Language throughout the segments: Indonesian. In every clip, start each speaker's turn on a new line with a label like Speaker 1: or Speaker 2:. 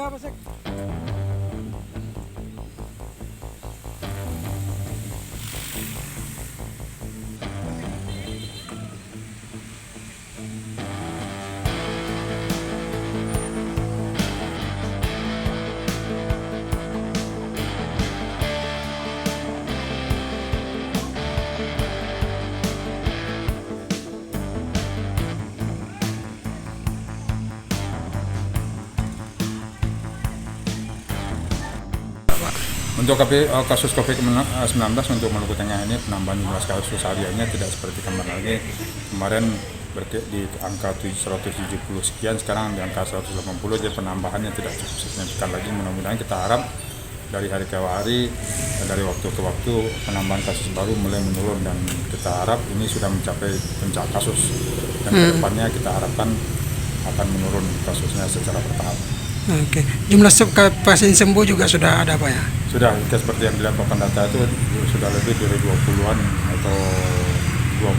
Speaker 1: Ya, Pak.
Speaker 2: Untuk kasus COVID-19 untuk Maluku Tengah ini penambahan jumlah kasus hariannya tidak seperti kemarin lagi. Kemarin di angka 170 sekian, sekarang di angka 180, jadi penambahannya tidak cukup signifikan lagi. Mudah-mudahan kita harap dari hari ke hari, dari waktu ke waktu penambahan kasus baru mulai menurun, dan kita harap ini sudah mencapai puncak kasus, dan kedepannya kita harapkan akan menurun kasusnya secara bertahap.
Speaker 1: Oke. Jumlah pasien sembuh juga sudah ada, Pak ya?
Speaker 2: Sudah, seperti yang dilaporkan data itu sudah lebih dari 20-an atau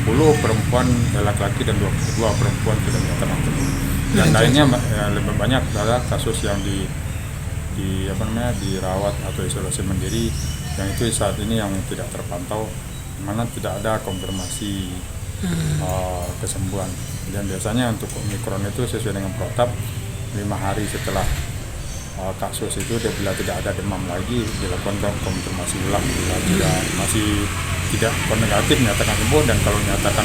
Speaker 2: 20 perempuan laki-laki dan 22 perempuan sudah dinyatakan sembuh. Dan lainnya lebih banyak adalah kasus yang dirawat atau isolasi mandiri, yang itu saat ini yang tidak terpantau, mana tidak ada konfirmasi kesembuhan. Dan biasanya untuk Omikron itu sesuai dengan protap 5 hari setelah kasus itu, bila tidak ada demam lagi dilakukan konfirmasi ulang. Bila masih tidak negatif nyatakan sembuh, dan kalau nyatakan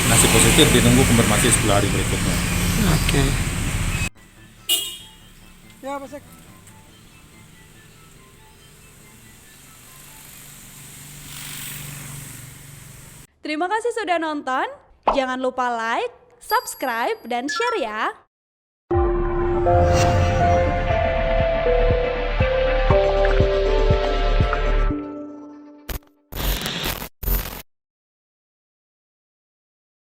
Speaker 2: masih positif ditunggu konfirmasi 10 hari berikutnya.
Speaker 1: Oke. Ya, Pak.
Speaker 3: Terima kasih sudah nonton. Jangan lupa like, subscribe, dan share ya.